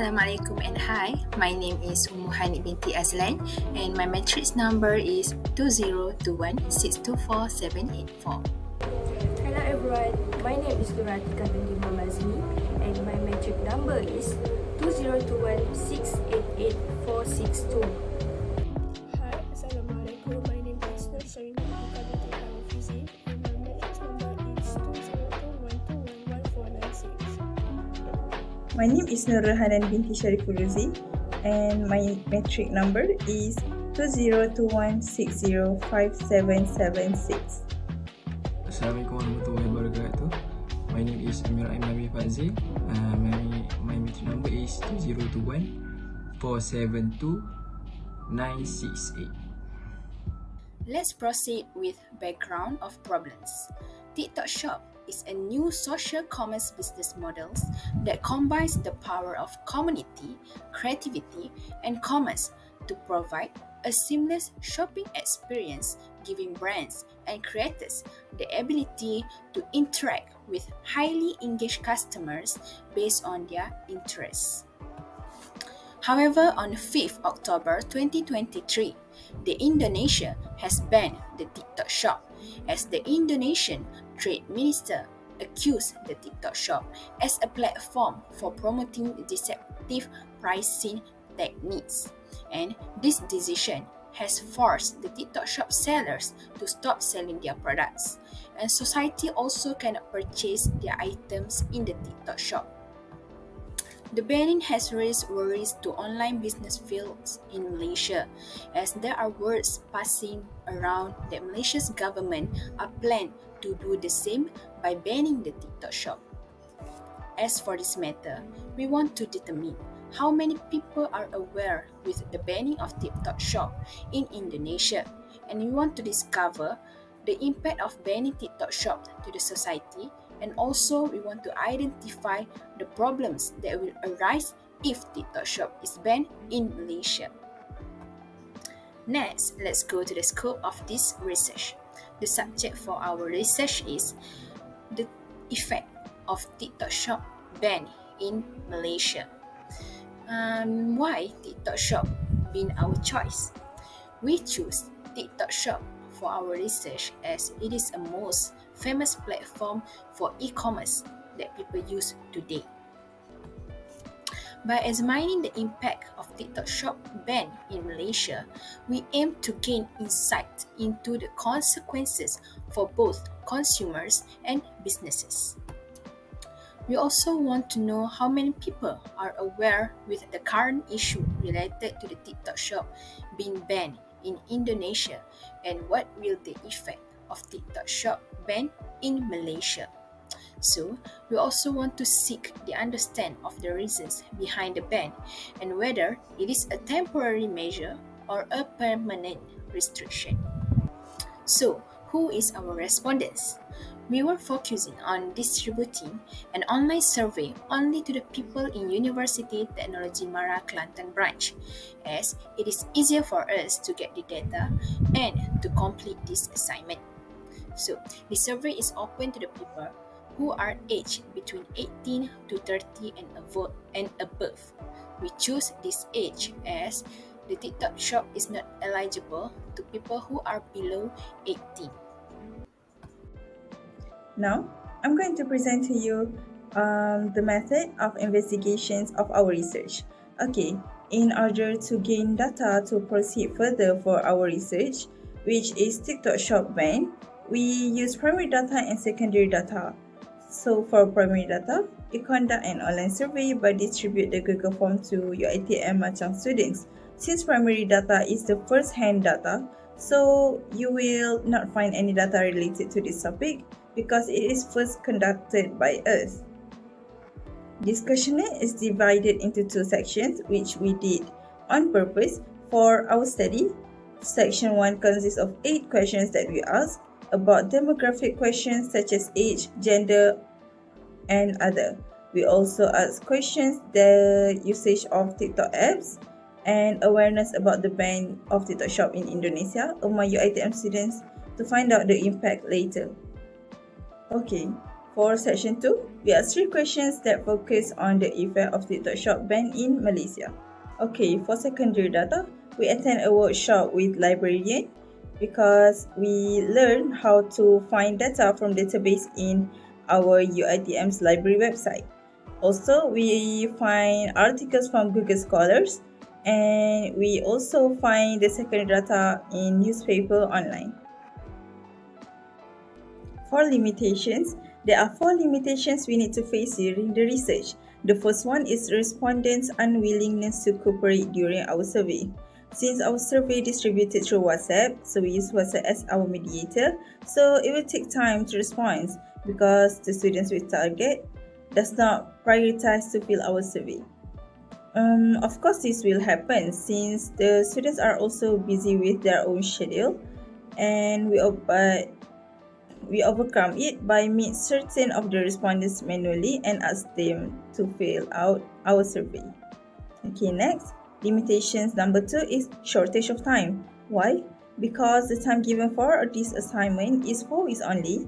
Assalamualaikum and hi. My name is HANIQ binti Azlan and my matrix number is 2021624784. Hello everyone, my name is ATIQAH and my matric number is 2021688462. Hi, Assalamualaikum. My name is NURSYAMIMI and my matrix number is 20212111496. My name is Nurul Hanan binti and my matric number is 2021605776. Assalamualaikum warahmatullahi wabarakatuh. My name is AMIRUL. My matric number is 2021472968. Let's proceed with background of problems. TikTok Shop is a new social commerce business model that combines the power of community, creativity, and commerce to provide a seamless shopping experience, giving brands and creators the ability to interact with highly engaged customers based on their interests. However, on 5th October 2023, the Indonesia has banned the TikTok Shop as the Indonesian Trade Minister accused the TikTok Shop as a platform for promoting deceptive pricing techniques. And this decision has forced the TikTok Shop sellers to stop selling their products, and society also cannot purchase their items in the TikTok Shop. The banning has raised worries to online business fields in Malaysia, as there are words passing around that Malaysia's government are planned to do the same by banning the TikTok Shop. As for this matter, we want to determine how many people are aware with the banning of TikTok Shop in Indonesia, and we want to discover the impact of banning TikTok Shop to the society, and also we want to identify the problems that will arise if TikTok Shop is banned in Malaysia. Next, let's go to the scope of this research. The subject for our research is the effect of TikTok Shop ban in Malaysia. Why TikTok Shop been our choice? We choose TikTok Shop for our research as it is a most famous platform for e-commerce that people use today. By examining the impact of TikTok Shop ban in Malaysia, we aim to gain insight into the consequences for both consumers and businesses. We also want to know how many people are aware with the current issue related to the TikTok Shop being banned in Indonesia, and what will the effect of TikTok Shop ban in Malaysia. So, we also want to seek the understand of the reasons behind the ban and whether it is a temporary measure or a permanent restriction. So, who is our respondents? We were focusing on distributing an online survey only to the people in University Technology Mara Kelantan branch, as it is easier for us to get the data and to complete this assignment. So, the survey is open to the people who are aged between 18 to 30 and above. We choose this age as the TikTok Shop is not eligible to people who are below 18. Now, I'm going to present to you the method of investigations of our research. Okay, in order to gain data to proceed further for our research, which is TikTok Shop ban, we use primary data and secondary data. So for primary data, we conduct an online survey by distribute the Google form to UiTM Machang students. Since primary data is the first-hand data, so you will not find any data related to this topic because it is first conducted by us. This questionnaire is divided into two sections, which we did on purpose for our study. Section 1 consists of 8 questions that we ask about demographic questions such as age, gender, and other. We also ask questions the usage of TikTok apps and awareness about the ban of TikTok Shop in Indonesia among UiTM students to find out the impact later. Okay, For section 2, we ask 3 questions that focus on the effect of TikTok Shop ban in Malaysia. Okay, for secondary data, we attend a workshop with librarian because we learn how to find data from database in our UiTM's library website. Also, we find articles from Google Scholars, and we also find the secondary data in newspaper online. For limitations, there are 4 limitations we need to face during the research. The first one is respondents' unwillingness to cooperate during our survey. Since our survey distributed through WhatsApp, so we use WhatsApp as our mediator, so it will take time to respond because the students we target does not prioritize to fill our survey. Of course, this will happen since the students are also busy with their own schedule, and we overcome it by meet certain of the respondents manually and ask them to fill out our survey. Okay, next, limitations number 2 is shortage of time. Why? Because the time given for this assignment is 4 weeks only,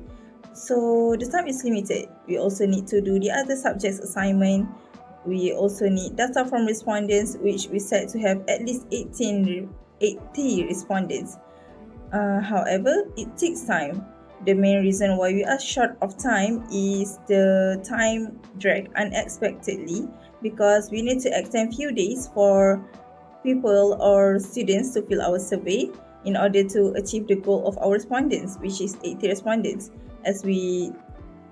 so the time is limited. We also need to do the other subjects assignment. We also need data from respondents, which we set to have at least 80 respondents. However, it takes time. The main reason why we are short of time is the time drag unexpectedly because we need to extend few days for people or students to fill our survey in order to achieve the goal of our respondents, which is 80 respondents, as we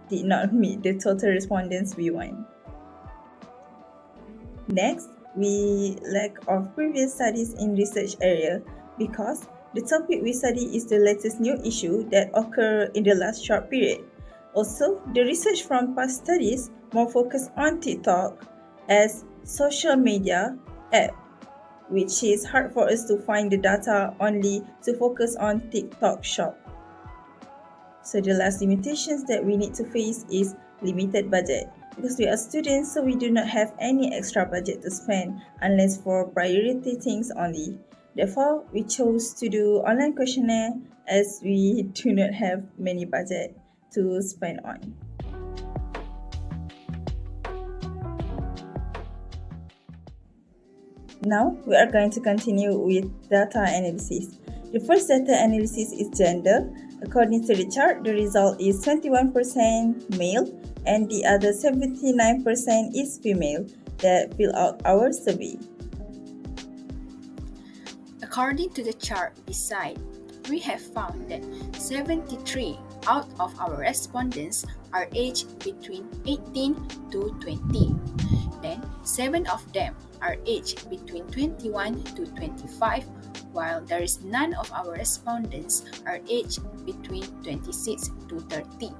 did not meet the total respondents we want. Next, we lack of previous studies in research area because the topic we study is the latest new issue that occurred in the last short period. Also, the research from past studies more focused on TikTok as social media app, which is hard for us to find the data only to focus on TikTok Shop. So the last limitations that we need to face is limited budget. Because we are students, so we do not have any extra budget to spend unless for priority things only. Therefore, we chose to do online questionnaire as we do not have many budget to spend on. Now, we are going to continue with data analysis. The first data analysis is gender. According to the chart, the result is 21% male and the other 79% is female that fill out our survey. According to the chart beside, we have found that 73 out of our respondents are aged between 18 to 20. Then, 7 of them are aged between 21 to 25, while there is none of our respondents are aged between 26 to 30.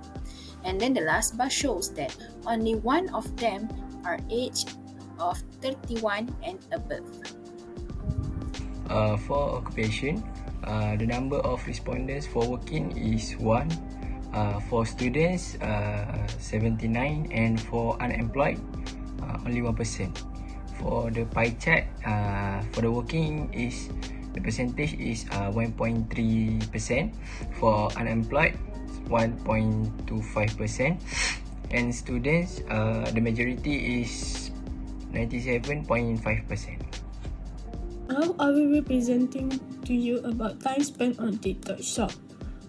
And then the last bar shows that only 1 of them are aged of 31 and above. For occupation, the number of respondents for working is 1. For students, 79, and for unemployed, only 1%. For the pie chart, for the working is the percentage is 1.3%. For unemployed, 1.25%. And students, the majority is 97.5%. Now I will be presenting to you about time spent on TikTok Shop.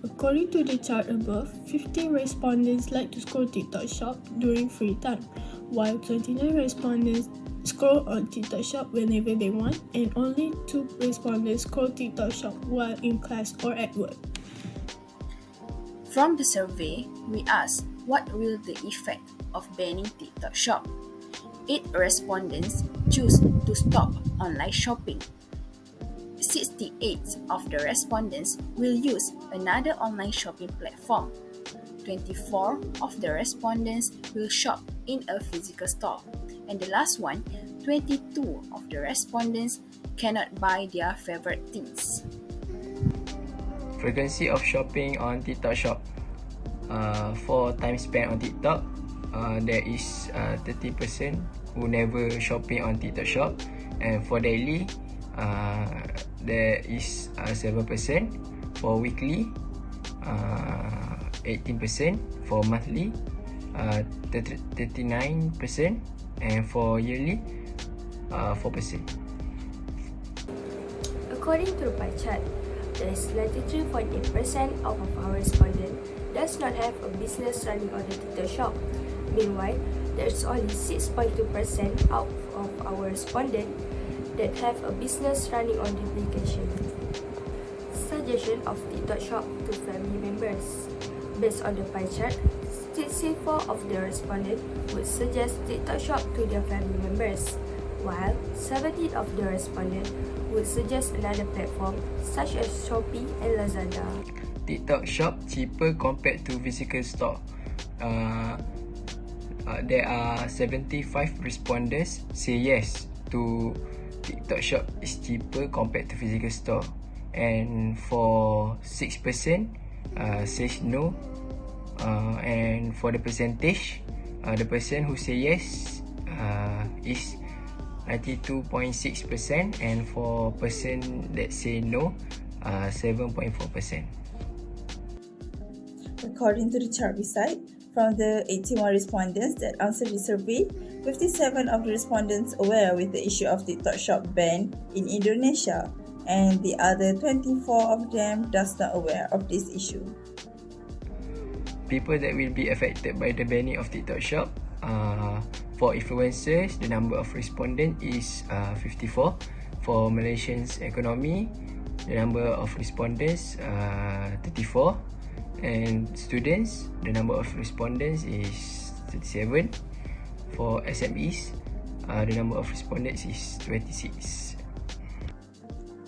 According to the chart above, 15 respondents like to scroll TikTok Shop during free time, while 29 respondents scroll on TikTok Shop whenever they want, and only 2 respondents scroll TikTok Shop while in class or at work. From the survey, we asked what will the effect of banning TikTok Shop. 8 respondents choose to stop online shopping. 68 of the respondents will use another online shopping platform. 24 of the respondents will shop in a physical store. And the last one, 22 of the respondents cannot buy their favorite things. Frequency of shopping on TikTok Shop. For time spent on TikTok, there is 30% who never shopping on TikTok Shop, and for daily, there is 7%. For weekly, 18%. For monthly, 39%, and for yearly 4%. According to the pie chart, there is 93.8% of our respondents does not have a business running on the TikTok shop. Meanwhile, there is only 6.2% out of our respondents that have a business running on the application. Suggestion of TikTok shop to family members. Based on the pie chart, 64% of the respondents would suggest TikTok shop to their family members, while 17% of the respondents would suggest another platform such as Shopee and Lazada. TikTok shop cheaper compared to physical store. There are 75 respondents say yes to TikTok shop is cheaper compared to physical store, and for 6% says no, and for the percentage, the person who say yes is 92.6%, and for person that say no, 7.4%. According to the chart beside, from the 81 respondents that answered the survey, 57 of the respondents aware with the issue of TikTok shop ban in Indonesia, and the other 24 of them does not aware of this issue. People that will be affected by the banning of TikTok shop, for influencers, the number of respondents is 54. For Malaysians economy, the number of respondents 34. And students, the number of respondents is 37. For SMEs, the number of respondents is 26.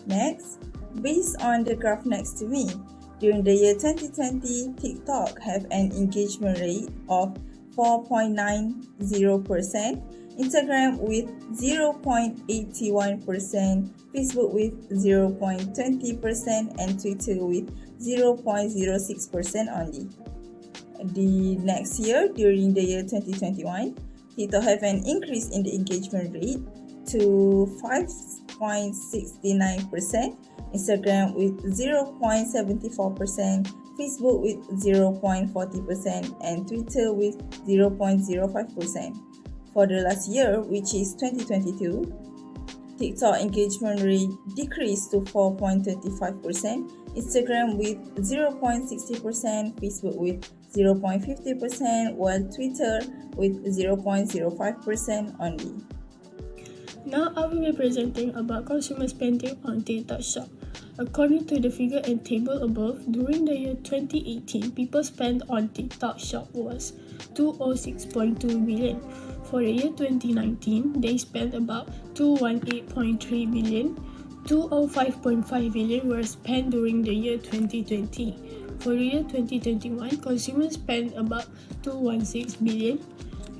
Next, based on the graph next to me, during the year 2020, TikTok have an engagement rate of 4.90%, Instagram with 0.81%, Facebook with 0.20%, and Twitter with 0.06% only. The next year, during the year 2021, TikTok have an increase in the engagement rate to 5.69%, Instagram with 0.74%, Facebook with 0.40%, and Twitter with 0.05%. For the last year, which is 2022, TikTok engagement rate decreased to 4.25%, Instagram with 0.60%, Facebook with 0.50%, while Twitter with 0.05% only. Now I will be presenting about consumer spending on TikTok shop. According to the figure and table above, during the year 2018, people spent on TikTok shop was 206.2 billion. For the year 2019, they spent about 218.3 billion. 205.5 billion were spent during the year 2020. For the year 2021, consumers spent about 216 billion.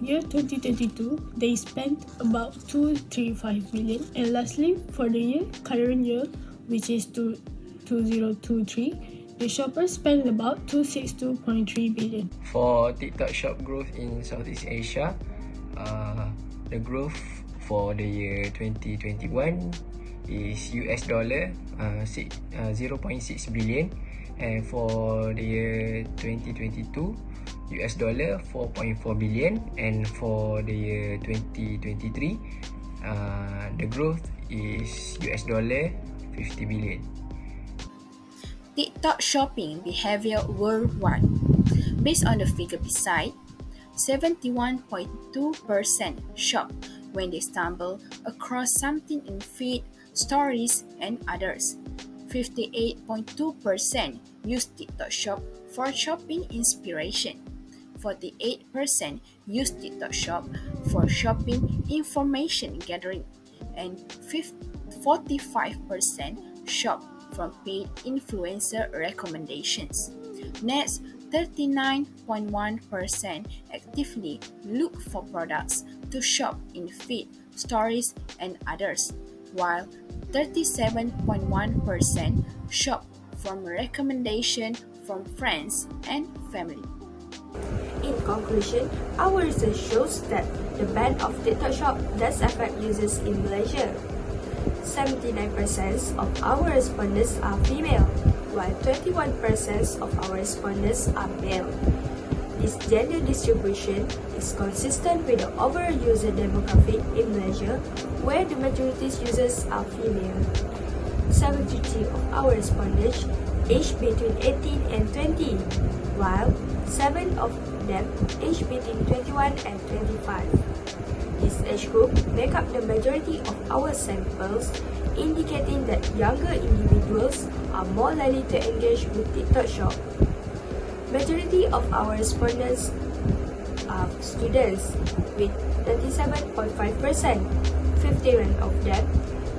Year 2022, they spent about 235 billion. And lastly, for the current year, which is 2023, the shoppers spent about 262.3 billion. For TikTok shop growth in Southeast Asia, the growth for the year 2021 is US dollar 0.6 billion, and for the year 2022, US dollar 4.4 billion, and for the year 2023, the growth is US dollar 50 billion. TikTok shopping behavior worldwide. Based on the figure beside, 71.2% shop when they stumble across something in feed, stories, and others. 58.2% use TikTok shop for shopping inspiration. 48% use TikTok shop for shopping information gathering, and 45% shop from paid influencer recommendations. Next, 39.1% actively look for products to shop in feed, stories, and others, while 37.1% shop from recommendation from friends and family. In conclusion, our research shows that the ban of TikTok shop does affect users in Malaysia. 79% of our respondents are female, while 21% of our respondents are male. This gender distribution is consistent with the overall user demographic in Malaysia, where the majority users are female. 73% of our respondents aged between 18 and 20, while 7 of them aged between 21 and 25. This age group make up the majority of our samples, indicating that younger individuals are more likely to engage with TikTok Shop. Majority of our respondents are students, with 37.5%. 51 of them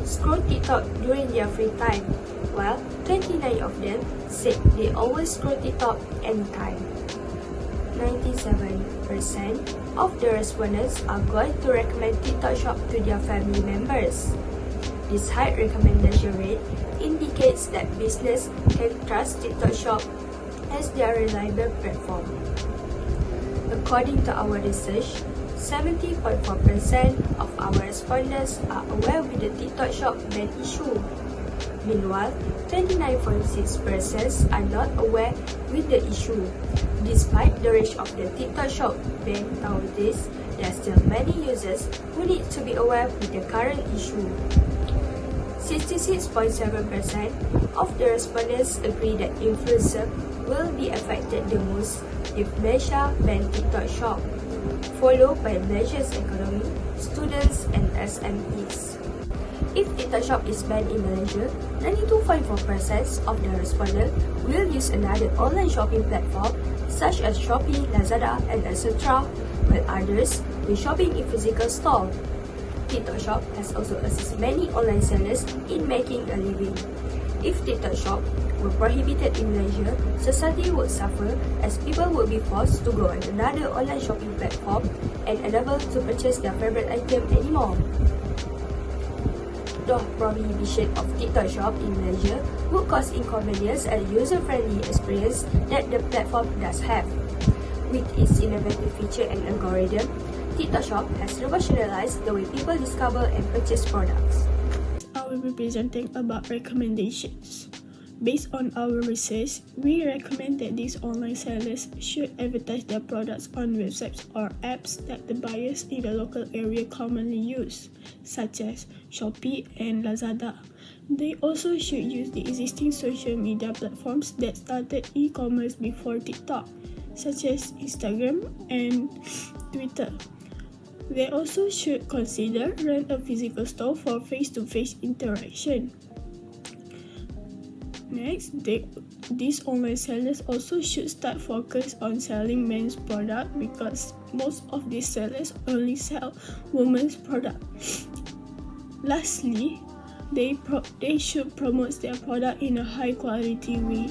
scroll TikTok during their free time, while 29 of them said they always scroll TikTok anytime. 97% of the respondents are going to recommend TikTok Shop to their family members. This high recommendation rate indicates that business can trust TikTok Shop as their reliable platform. According to our research, 70.4% of our respondents are aware with the TikTok Shop ban issue. Meanwhile, 29.6% are not aware with the issue. Despite the range of the TikTok Shop ban nowadays, there are still many users who need to be aware with the current issue. 66.7% of the respondents agree that influencers will be affected the most if Malaysia ban TikTok Shop, followed by Malaysia's economy, students and SMEs. If TikTok Shop is banned in Malaysia, 92.4% of the respondents will use another online shopping platform such as Shopee, Lazada and etc., while others will shopping in physical store. TikTok Shop has also assisted many online sellers in making a living. If TikTok Shop were prohibited in Malaysia, society would suffer as people would be forced to go on another online shopping platform and unable to purchase their favorite item anymore. The prohibition of TikTok Shop in Malaysia would cause inconvenience and user-friendly experience that the platform does have. With its innovative feature and algorithm, TikTok Shop has revolutionized the way people discover and purchase products. I will be presenting about recommendations. Based on our research, we recommend that these online sellers should advertise their products on websites or apps that the buyers in the local area commonly use, such as Shopee and Lazada. They also should use the existing social media platforms that started e-commerce before TikTok, such as Instagram and Twitter. They also should consider rent a physical store for face-to-face interaction. Next, these online sellers also should start focus on selling men's product because most of these sellers only sell women's product. Lastly, they should promote their product in a high quality way.